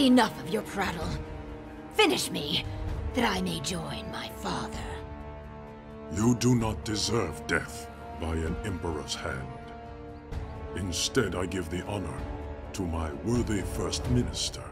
Enough of your prattle. Finish me, that I may join my father. You do not deserve death by an Emperor's hand. Instead, I give the honor to my worthy First Minister.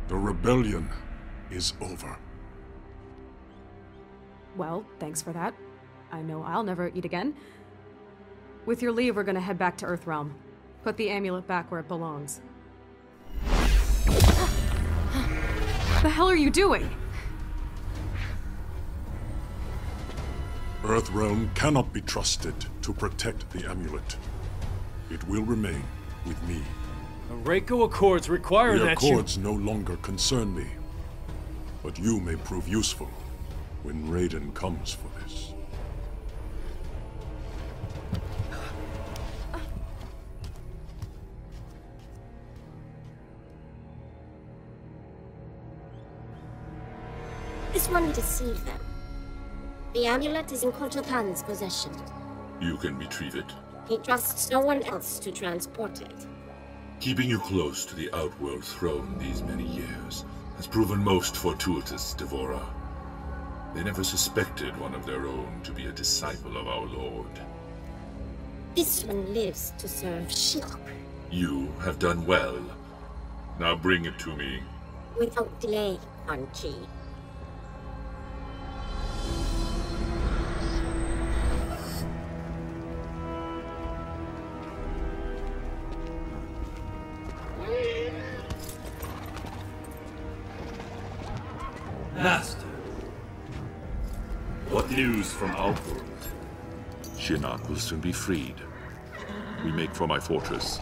The rebellion is over. Well, thanks for that. I know I'll never eat again. With your leave, we're gonna head back to Earthrealm. Put the amulet back where it belongs. The hell are you doing? Earthrealm cannot be trusted to protect the amulet. It will remain with me. The Reiko Accords require The that you... Accords no longer concern me. But you may prove useful when Raiden comes for this. This one deceived them. The amulet is in Kotal-Khan's possession. You can retrieve it. He trusts no one else to transport it. Keeping you close to the Outworld throne these many years has proven most fortuitous, Devora. They never suspected one of their own to be a disciple of our Lord. This one lives to serve Shinnok. You have done well. Now bring it to me. Without delay, Quan Chi. Master. What news from Outworld? Shinnok will soon be freed. We make for my fortress.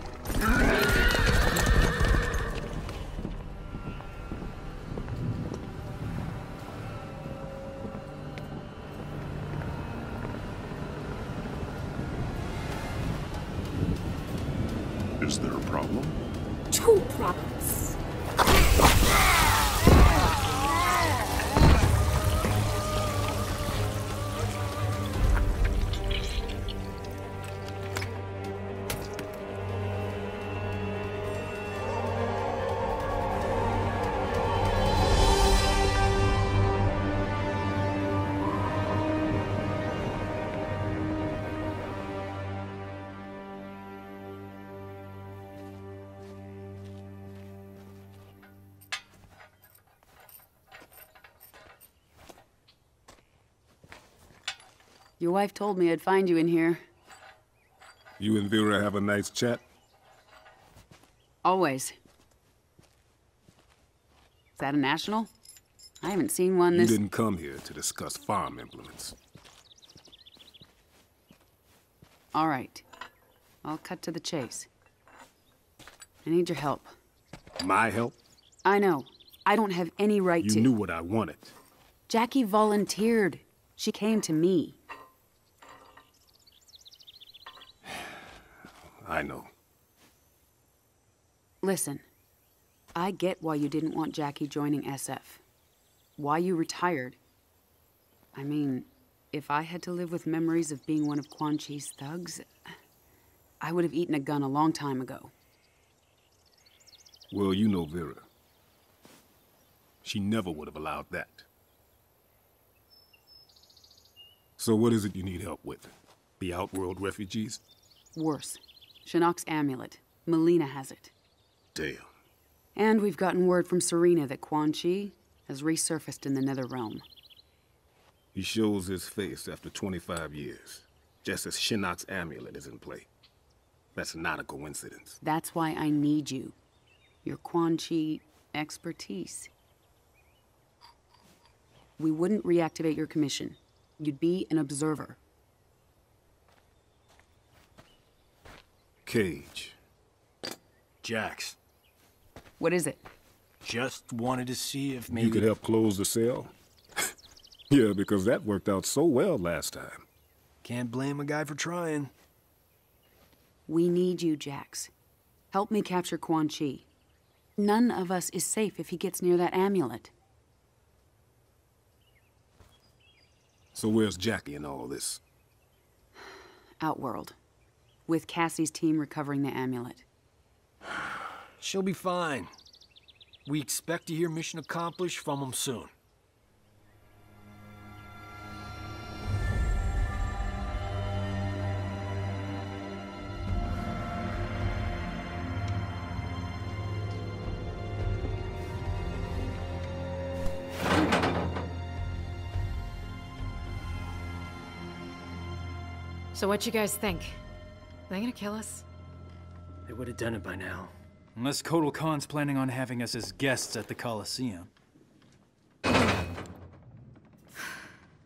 Is there a problem? Two problems. Your wife told me I'd find you in here. You and Vera have a nice chat? Always. Is that a national? I haven't seen one this... You didn't come here to discuss farm implements. All right. I'll cut to the chase. I need your help. My help? I know. I don't have any right to... You knew what I wanted. Jackie volunteered. She came to me. I know. Listen, I get why you didn't want Jackie joining SF. Why you retired. I mean, if I had to live with memories of being one of Quan Chi's thugs, I would have eaten a gun a long time ago. Well, you know Vera. She never would have allowed that. So what is it you need help with? The Outworld refugees? Worse. Shinnok's amulet. Melina has it. Damn. And we've gotten word from Serena that Quan Chi has resurfaced in the Netherrealm. He shows his face after 25 years, just as Shinnok's amulet is in play. That's not a coincidence. That's why I need you. Your Quan Chi expertise. We wouldn't reactivate your commission. You'd be an observer. Cage. Jax, What is it? just wanted to see if maybe... You could help close the cell? Yeah, because that worked out so well last time. Can't blame a guy for trying. We need you, Jax. Help me capture Quan Chi. None of us is safe if he gets near that amulet. So where's Jackie in all this? Outworld. With Cassie's team recovering the amulet. She'll be fine. We expect to hear mission accomplished from them soon. So what you guys think? Are they gonna kill us? They would have done it by now. Unless Kotal Khan's planning on having us as guests at the Coliseum.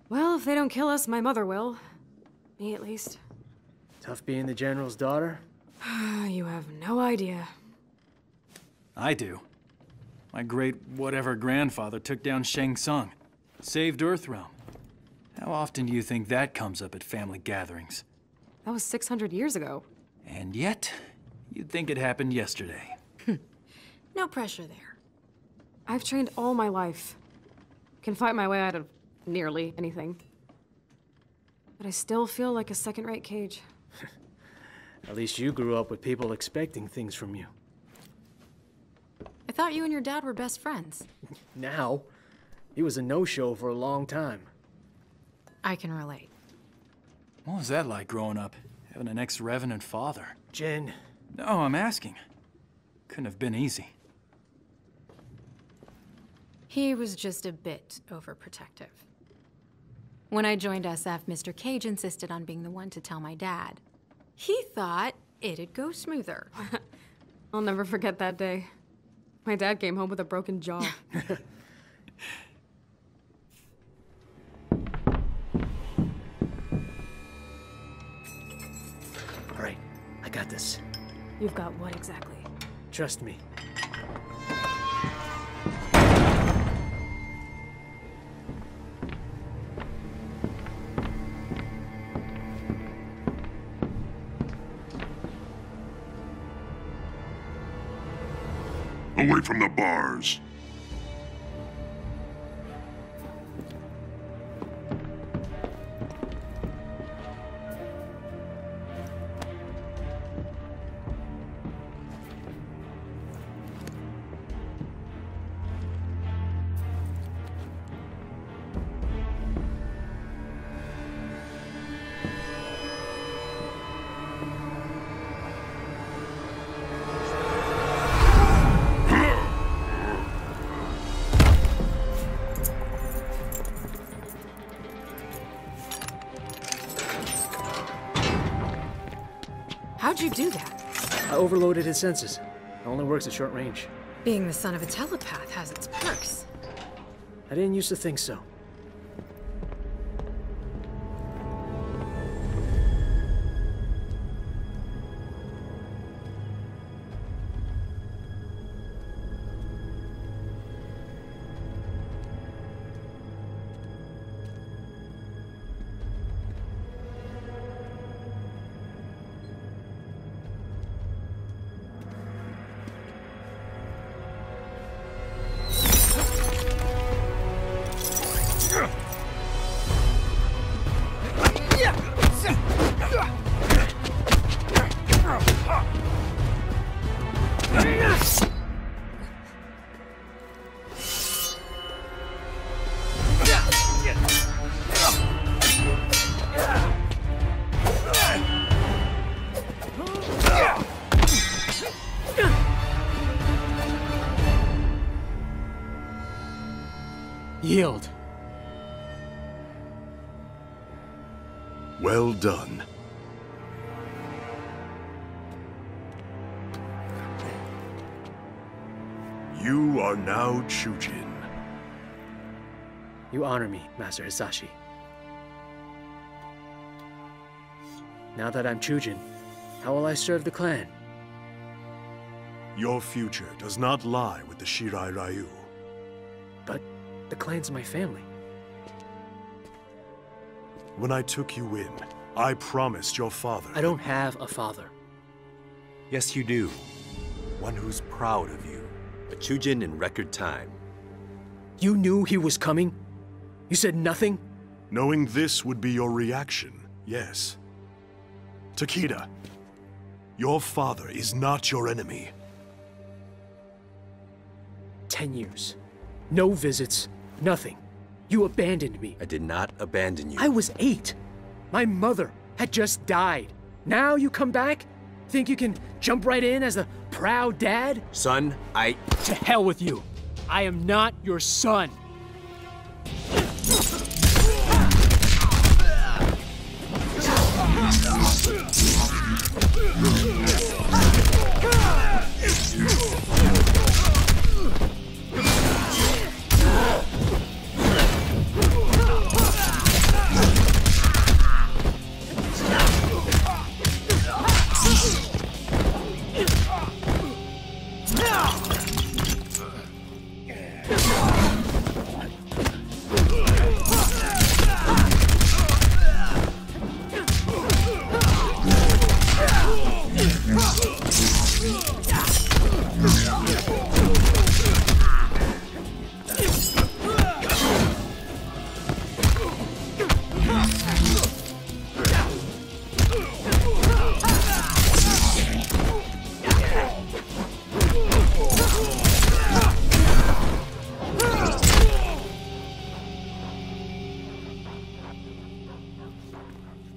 Well, if they don't kill us, my mother will. Me, at least. Tough being the General's daughter? You have no idea. I do. My great-whatever grandfather took down Shang Tsung. Saved Earthrealm. How often do you think that comes up at family gatherings? That was 600 years ago. And yet, you'd think it happened yesterday. No pressure there. I've trained all my life. Can fight my way out of nearly anything. But I still feel like a second-rate Cage. At least you grew up with people expecting things from you. I thought you and your dad were best friends. Now, he was a no-show for a long time. I can relate. What was that like growing up? Having an ex-revenant father? Jen. No, I'm asking. Couldn't have been easy. He was just a bit overprotective. When I joined SF, Mr. Cage insisted on being the one to tell my dad. He thought it'd go smoother. I'll never forget that day. My dad came home with a broken jaw. All right, I got this. You've got what exactly? Trust me. Away from the bars. How'd you do that? I overloaded his senses. It only works at short range. Being the son of a telepath has its perks. I didn't used to think so. Yield. Well done. You are now Chujin. You honor me, Master Hisashi. Now that I'm Chujin, how will I serve the clan? Your future does not lie with the Shirai Ryu. But the clan's my family. When I took you in, I promised your father... I don't have a father. Yes, you do. One who's proud of you. A Chujin in record time. You knew he was coming? You said nothing? Knowing this would be your reaction, yes. Takeda, your father is not your enemy. 10 years. No visits. Nothing. You abandoned me. I did not abandon you. I was 8. My mother had just died. Now you come back? Think you can jump right in as a proud dad? Son, To hell with you. I am not your son.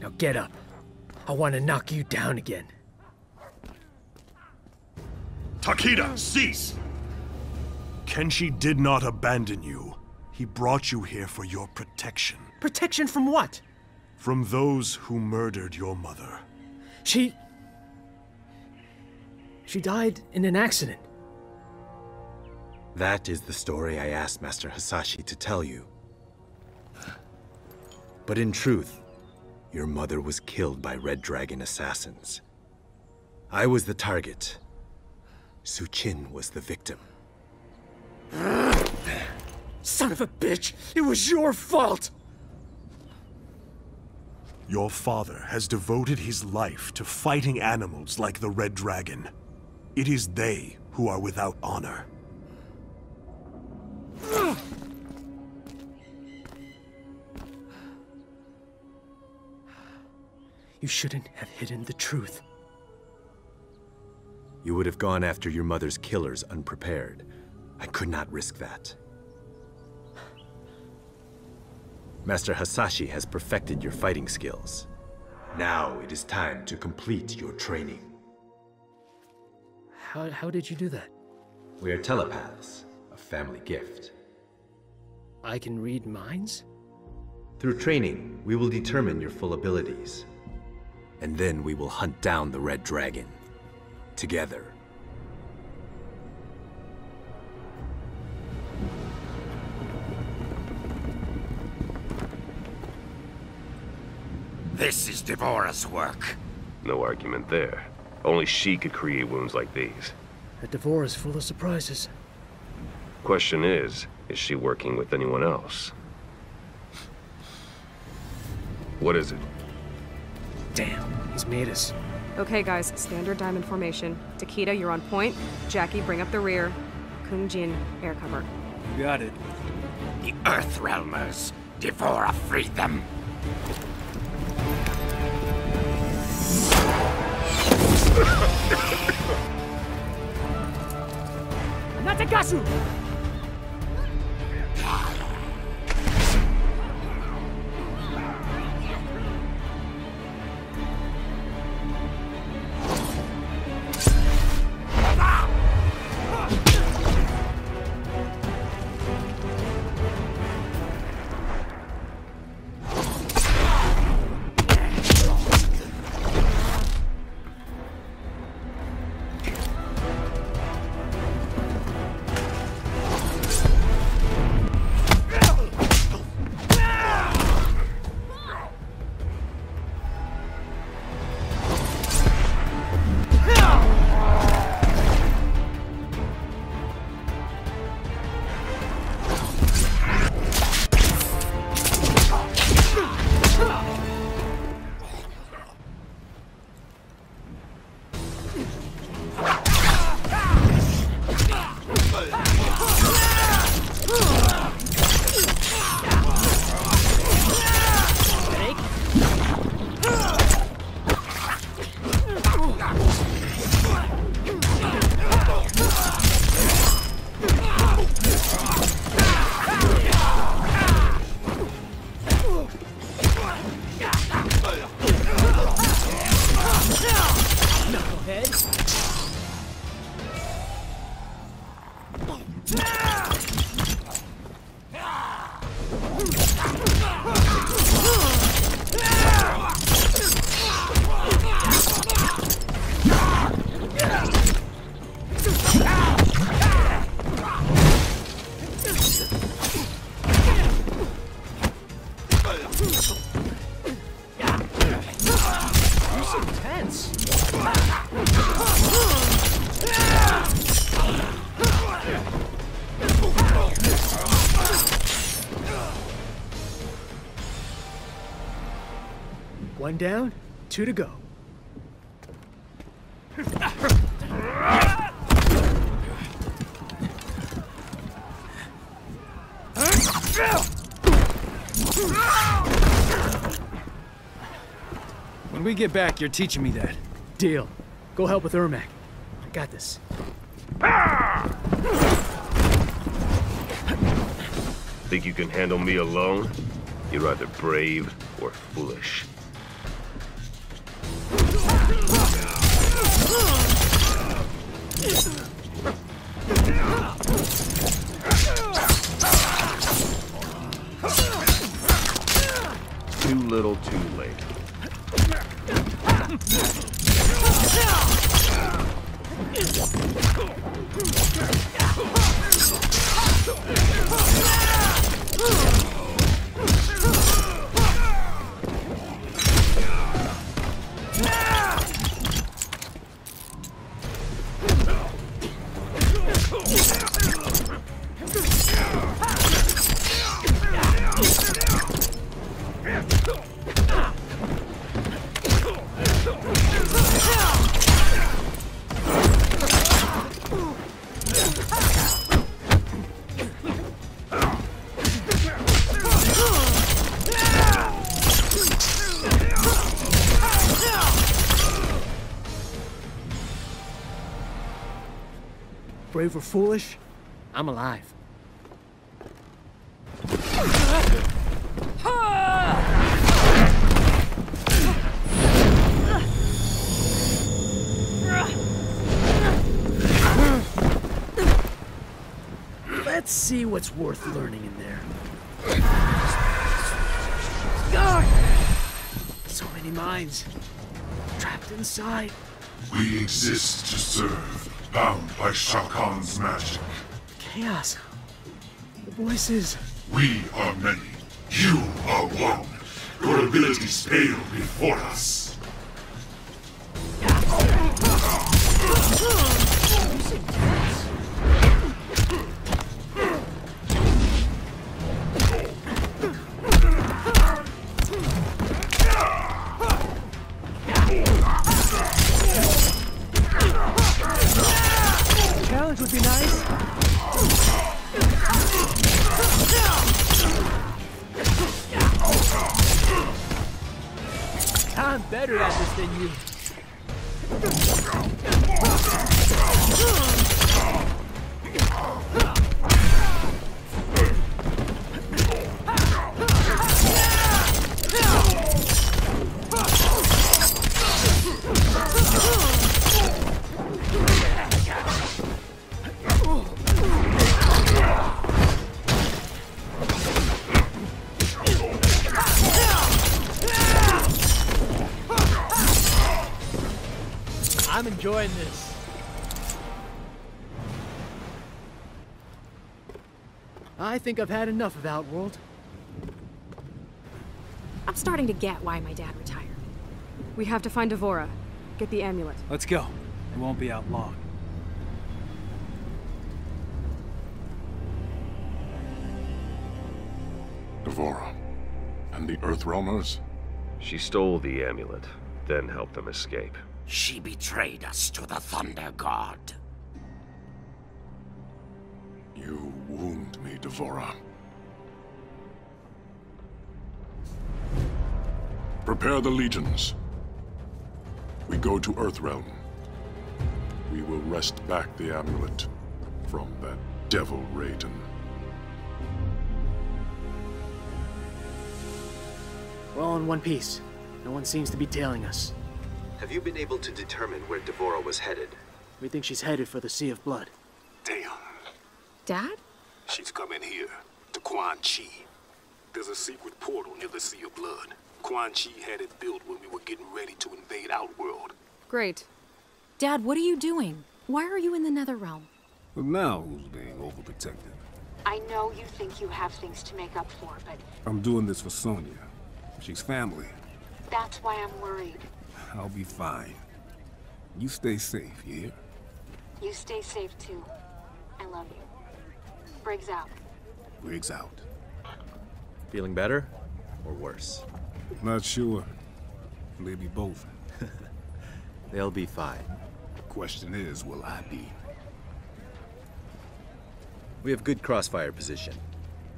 Now get up. I want to knock you down again. Takeda, cease! Kenshi did not abandon you. He brought you here for your protection. Protection from what? From those who murdered your mother. She died in an accident. That is the story I asked Master Hisashi to tell you. But in truth, your mother was killed by Red Dragon assassins. I was the target. Suchin was the victim. Son of a bitch! It was your fault! Your father has devoted his life to fighting animals like the Red Dragon. It is they who are without honor. You shouldn't have hidden the truth. You would have gone after your mother's killers unprepared. I could not risk that. Master Hisashi has perfected your fighting skills. Now it is time to complete your training. How did you do that? We are telepaths, a family gift. I can read minds? Through training, we will determine your full abilities. And then we will hunt down the Red Dragon. Together. This is Devora's work. No argument there. Only she could create wounds like these. That Devora's full of surprises. Question is she working with anyone else? What is it? Damn, he's made us. Okay, guys, standard diamond formation. Takeda, you're on point. Jackie, bring up the rear. Kungjin, air cover. You got it. The Earthrealmers. Devora freed them. Natagasu! One down, 2 to go. When we get back, you're teaching me that. Deal. Go help with Ermac. I got this. Think you can handle me alone? You're either brave or foolish. Too little, too late. Brave or foolish, I'm alive. Let's see what's worth learning in there. So many minds trapped inside. We exist to serve, bound by Shao Kahn's magic. Chaos. The voices. We are many. You are one. Your abilities pale before us. Challenge would be nice. I'm better at this than you. I'm enjoying this. I think I've had enough of Outworld. I'm starting to get why my dad retired. We have to find Devora. Get the amulet. Let's go. We won't be out long. Devora. And the Earthrealmers? She stole the amulet, then helped them escape. She betrayed us to the Thunder God. You wound me, Devora. Prepare the legions. We go to Earthrealm. We will wrest back the amulet from that devil Raiden. We're all in one piece. No one seems to be tailing us. Have you been able to determine where Devora was headed? We think she's headed for the Sea of Blood. Damn. Dad? She's coming here, to Quan Chi. There's a secret portal near the Sea of Blood. Quan Chi had it built when we were getting ready to invade Outworld. Great. Dad, what are you doing? Why are you in the Netherrealm? Well, now who's being overprotective? I know you think you have things to make up for, but I'm doing this for Sonya. She's family. that's why I'm worried. I'll be fine. You stay safe, you hear? You stay safe too. I love you. Briggs out. Briggs out. Feeling better? Or worse? Not sure. Maybe both. They'll be fine. The question is, will I be? We have good crossfire position.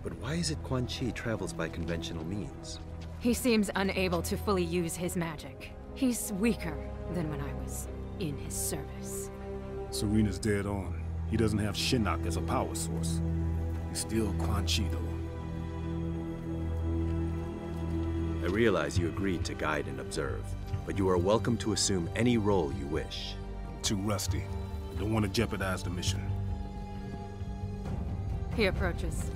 But why is it Quan Chi travels by conventional means? He seems unable to fully use his magic. He's weaker than when I was in his service. Serena's dead on. He doesn't have Shinnok as a power source. He's still Quan Chi, though. I realize you agreed to guide and observe, but you are welcome to assume any role you wish. I'm too rusty. Don't want to jeopardize the mission. He approaches.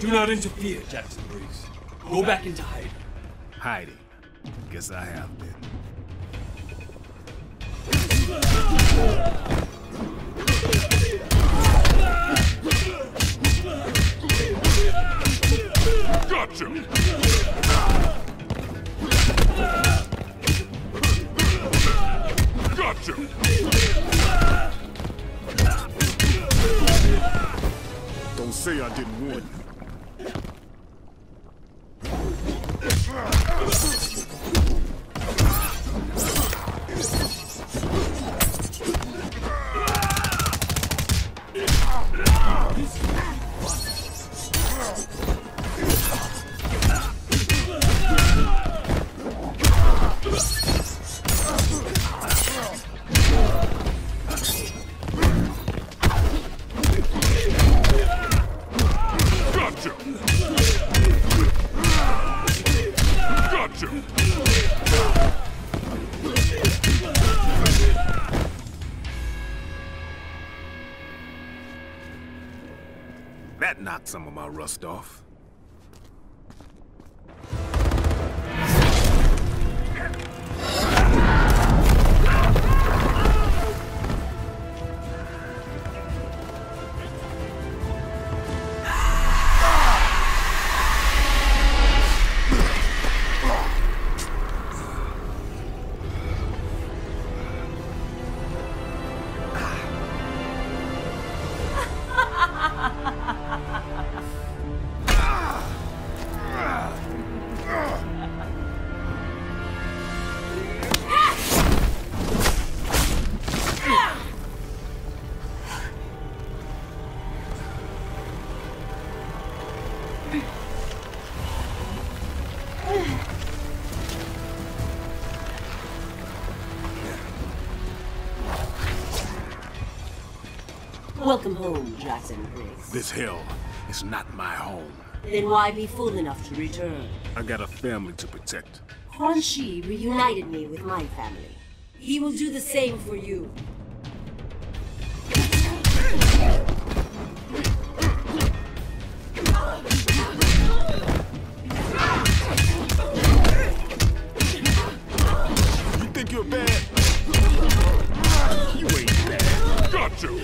Do not interfere, Jackson Briggs. Go back into hiding. Hiding? Guess I have been. Gotcha! Gotcha! Don't say I didn't warn you. That knocked some of my rust off. Welcome home, Jackson Briggs. This hell is not my home. Then why be fool enough to return? I got a family to protect. Quan Chi reunited me with my family. He will do the same for you. you're bad? You ain't bad. Got you!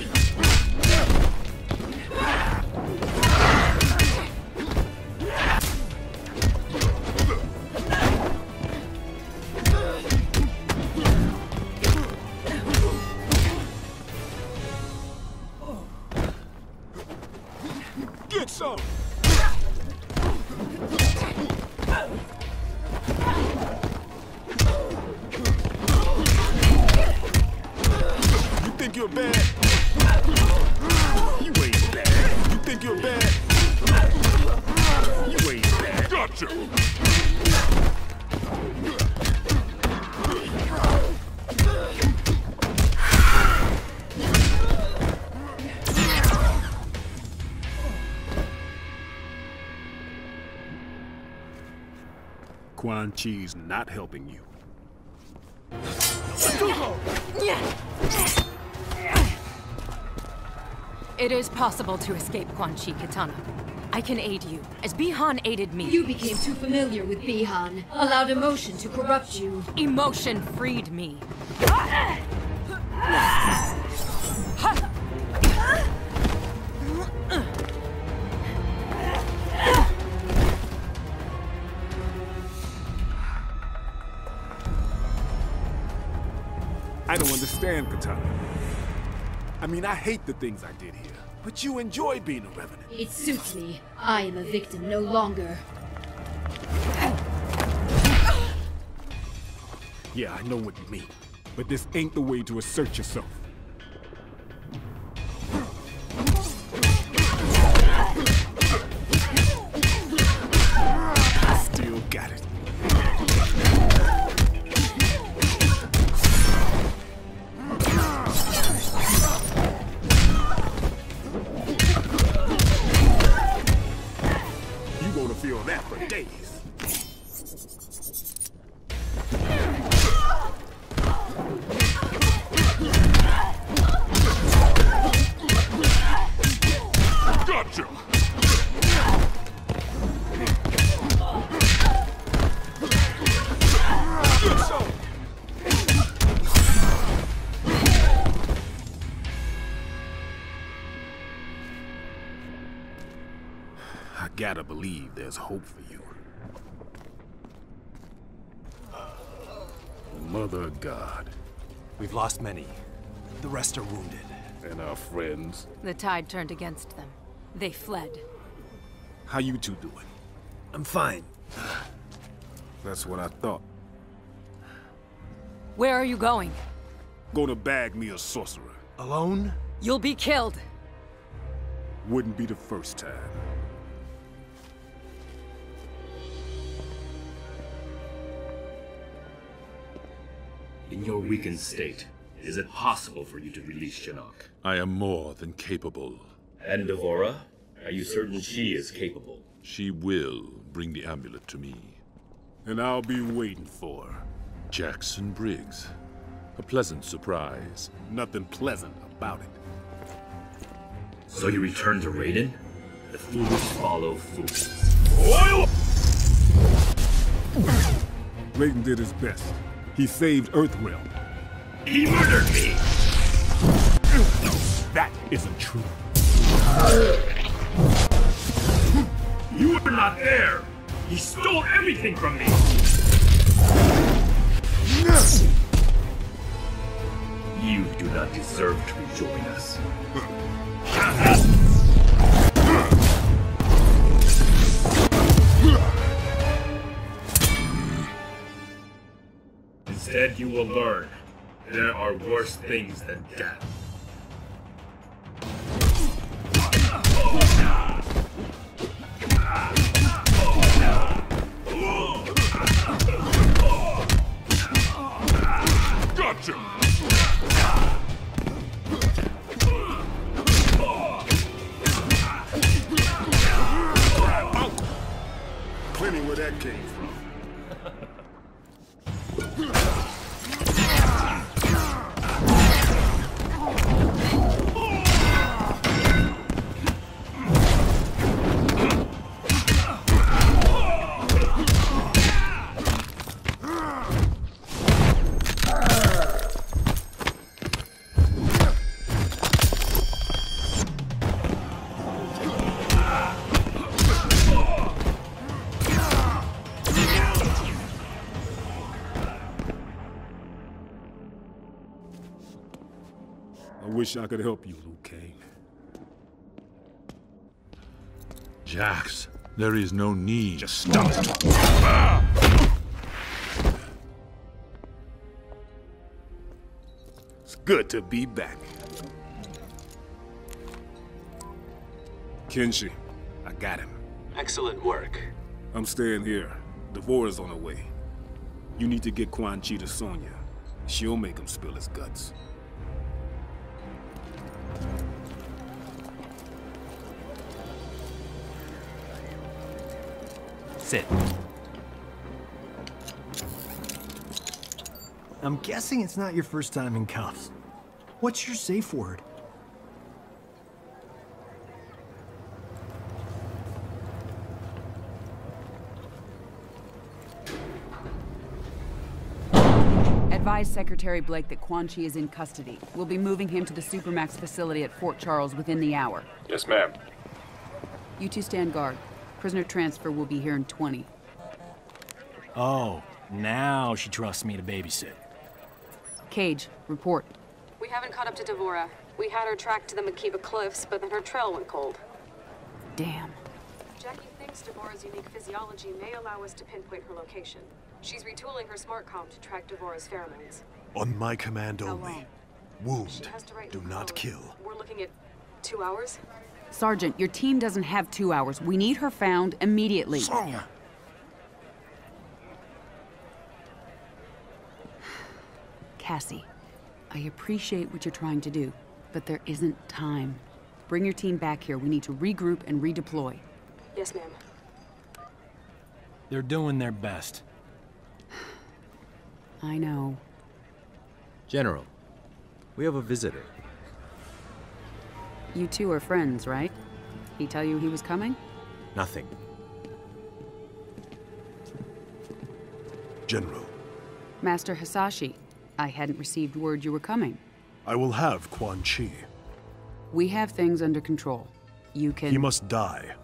Get some! You think you're bad? You ain't bad. You think you're bad? You ain't bad. Gotcha! Quan Chi's not helping you. It is possible to escape Quan Chi, Kitana. I can aid you, as Bihan aided me. You became too familiar with Bihan, allowed emotion to corrupt you. Emotion freed me. I don't understand, Kitana. I mean, I hate the things I did here, but you enjoy being a revenant. It suits me. I am a victim no longer. Yeah, I know what you mean, but this ain't the way to assert yourself. Still got it. Feel that for days. Gotcha! Good so. I gotta believe there's hope for you. Mother of God. We've lost many. The rest are wounded. And our friends. The tide turned against them. They fled. How you two doing? I'm fine. That's what I thought. Where are you going? Gonna bag me a sorcerer. Alone? You'll be killed. Wouldn't be the first time. In your weakened state, is it possible for you to release Shinnok? I am more than capable. And Devora? Are you certain she is capable? She will bring the amulet to me. And I'll be waiting for her. Jackson Briggs. A pleasant surprise. Nothing pleasant about it. So you return to Raiden? The foolish follow fools. Oil! Raiden did his best. He saved Earthrealm. He murdered me! That isn't true. You were not there! He stole everything from me! You do not deserve to rejoin us. Instead, you will learn there are worse things than death. Gotcha! Plenty where that came from. I wish I could help you, Liu Kang. Jax, there is no need. Just stop it. It's good to be back. Kenshi, I got him. Excellent work. I'm staying here. Devora's on her way. You need to get Quan Chi to Sonya. She'll make him spill his guts. Sit. I'm guessing it's not your first time in cuffs. What's your safe word? Advise Secretary Blake that Quan Chi is in custody. We'll be moving him to the Supermax facility at Fort Charles within the hour. Yes, ma'am. You two stand guard. Prisoner transfer will be here in 20. Oh, now she trusts me to babysit. Cage, report. We haven't caught up to Devora. We had her tracked to the Makiba Cliffs, but then her trail went cold. Damn. Jackie thinks Devora's unique physiology may allow us to pinpoint her location. She's retooling her smart comm to track Devora's pheromones. On my command How only. long? Wound. She has to write Do in not code. kill. We're looking at 2 hours? Sergeant, your team doesn't have 2 hours. We need her found immediately. Sonya! Cassie, I appreciate what you're trying to do, but there isn't time. Bring your team back here. We need to regroup and redeploy. Yes, ma'am. They're doing their best. I know. General, we have a visitor. You two are friends, right? He tell you he was coming? Nothing. General, Master Hisashi, I hadn't received word you were coming. I will have Quan Chi. We have things under control. You can... He must die.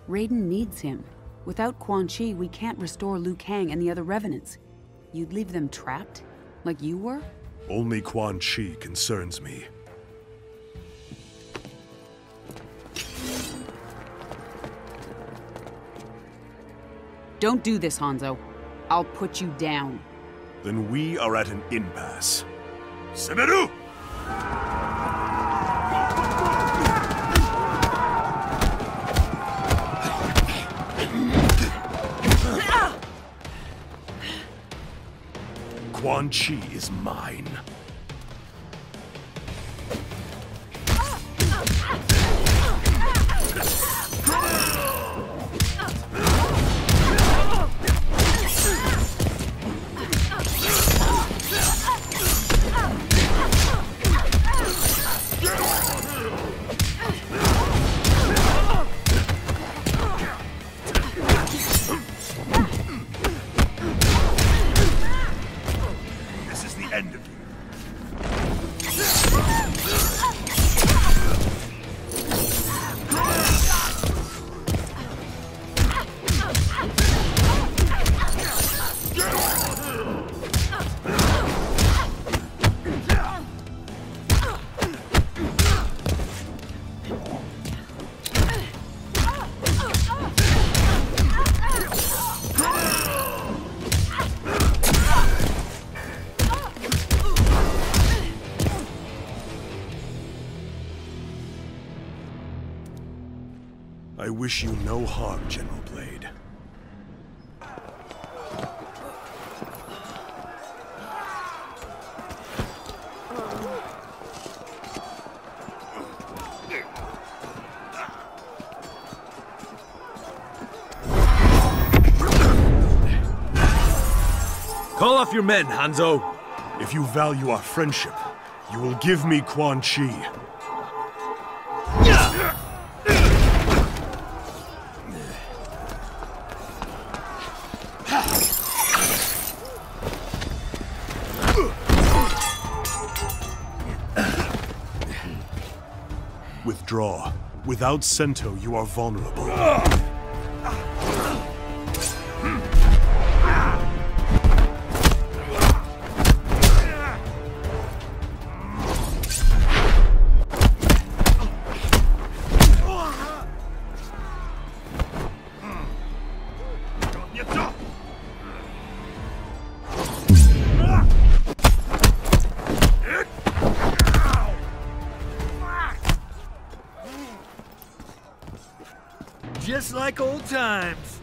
Raiden needs him. Without Quan Chi, we can't restore Liu Kang and the other Revenants. You'd leave them trapped? Like you were? Only Quan Chi concerns me. Don't do this, Hanzo. I'll put you down. Then we are at an impasse. Semeru! Quan Chi is mine. This is the end of you. I wish you no harm, General Blade. Call off your men, Hanzo! If you value our friendship, you will give me Quan Chi. Withdraw. Without Sento, you are vulnerable. Just like old times.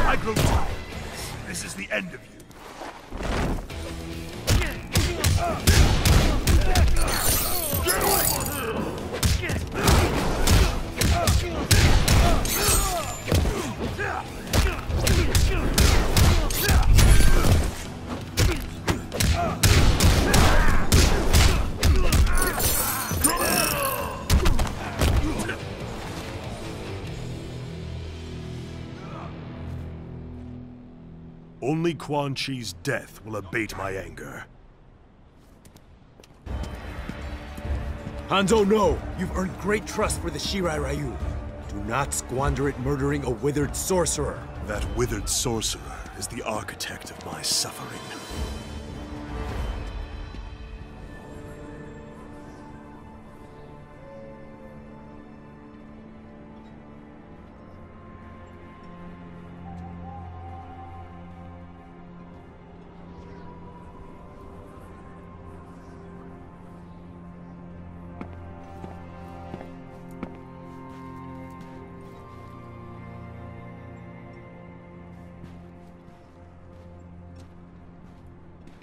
I grew tired. This is the end of you. Only Quan Chi's death will abate my anger. Hanzo, no! You've earned great trust for the Shirai Ryu. Do not squander it murdering a withered sorcerer. That withered sorcerer is the architect of my suffering.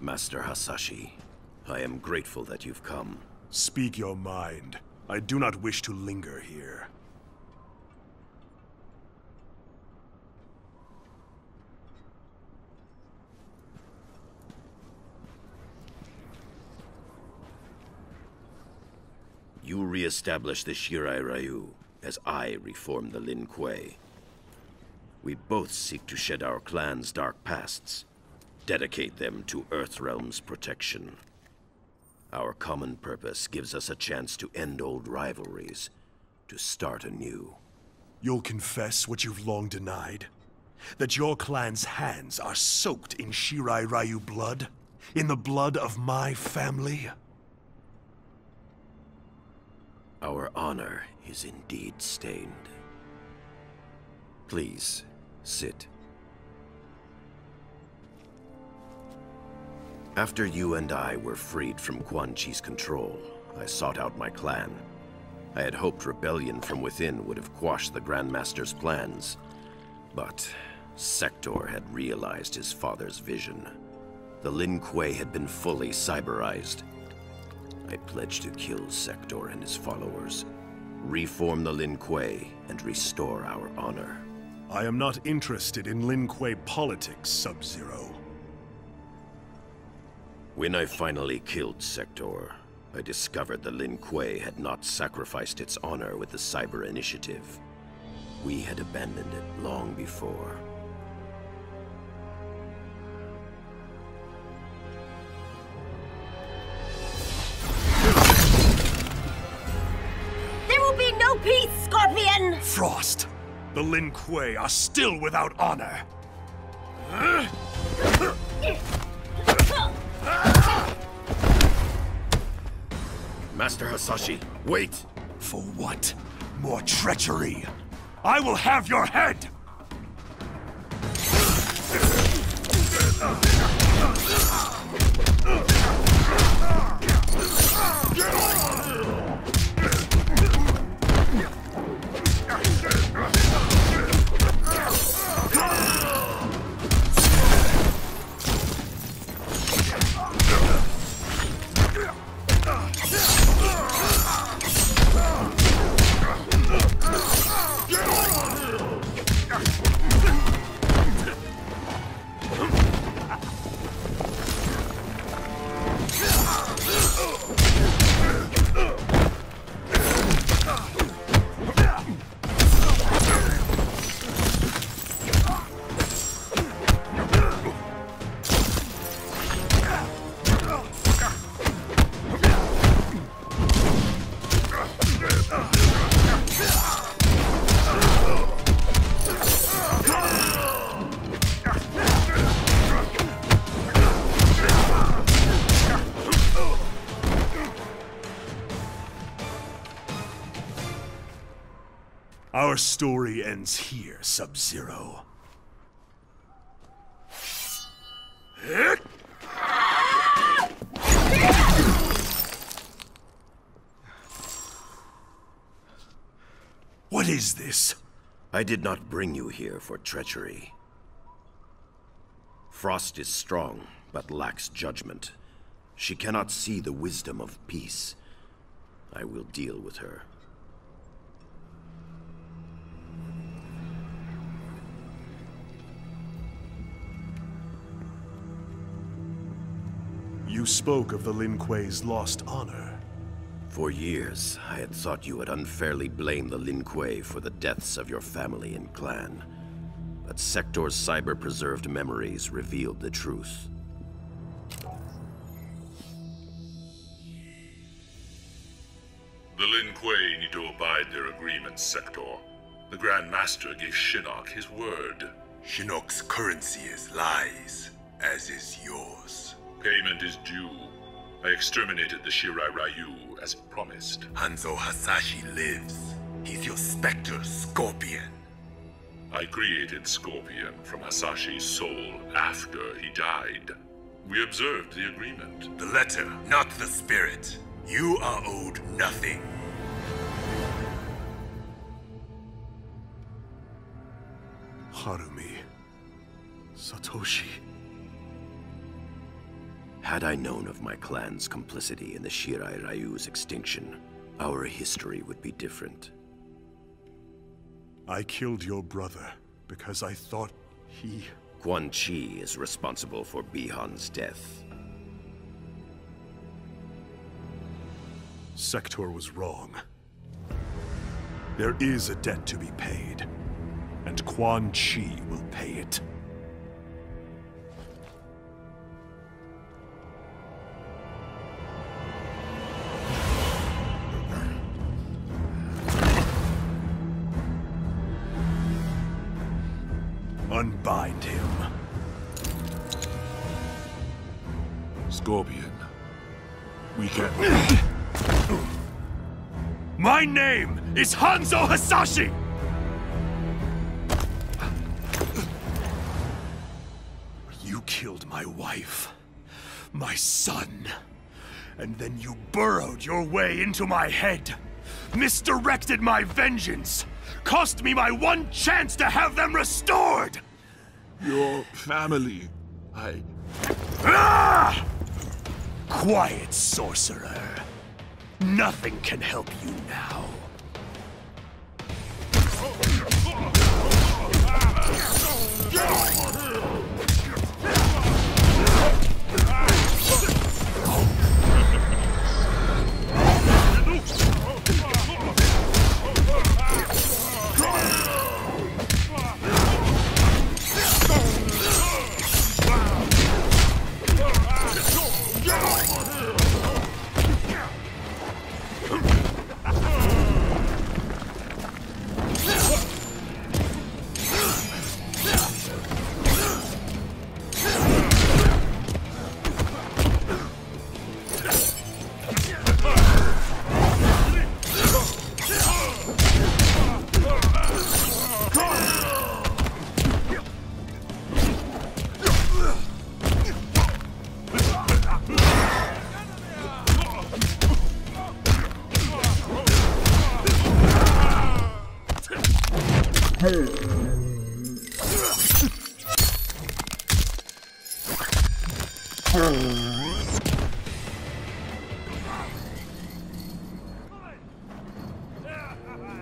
Master Hasashi, I am grateful that you've come. Speak your mind. I do not wish to linger here. You re-establish the Shirai Ryu, as I reform the Lin Kuei. We both seek to shed our clan's dark pasts, dedicate them to Earthrealm's protection. Our common purpose gives us a chance to end old rivalries, to start anew. You'll confess what you've long denied? That your clan's hands are soaked in Shirai Ryu blood? In the blood of my family? Our honor is indeed stained. Please, sit. After you and I were freed from Quan Chi's control, I sought out my clan. I had hoped rebellion from within would have quashed the Grandmaster's plans. But Sector had realized his father's vision. The Lin Kuei had been fully cyberized. I pledged to kill Sector and his followers, reform the Lin Kuei, and restore our honor. I am not interested in Lin Kuei politics, Sub-Zero. When I finally killed Sector, I discovered the Lin Kuei had not sacrificed its honor with the Cyber Initiative. We had abandoned it long before. There will be no peace, Scorpion! Frost! The Lin Kuei are still without honor! Master Hasashi, wait! For what? More treachery! I will have your head! Our story ends here, Sub-Zero. What is this? I did not bring you here for treachery. Frost is strong, but lacks judgment. She cannot see the wisdom of peace. I will deal with her. You spoke of the Lin Kuei's lost honor. For years, I had thought you had unfairly blamed the Lin Kuei for the deaths of your family and clan. But Sector's cyber-preserved memories revealed the truth. The Lin Kuei need to abide their agreements, Sector. The Grand Master gave Shinnok his word. Shinnok's currency is lies, as is yours. Payment is due. I exterminated the Shirai Ryu as promised. Hanzo Hasashi lives. He's your Spectre Scorpion. I created Scorpion from Hasashi's soul after he died. We observed the agreement. The letter, not the spirit. You are owed nothing. Harumi. Satoshi. Had I known of my clan's complicity in the Shirai Ryu's extinction, our history would be different. I killed your brother because I thought he... Quan Chi is responsible for Bihan's death. Sector was wrong. There is a debt to be paid, and Quan Chi will pay it. Unbind him. Scorpion, we can... My name is Hanzo Hasashi! You killed my wife, my son, and then you burrowed your way into my head, misdirected my vengeance, cost me my one chance to have them restored! Your family, Ah! Quiet, sorcerer. Nothing can help you now.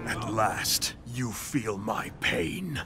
At last, you feel my pain.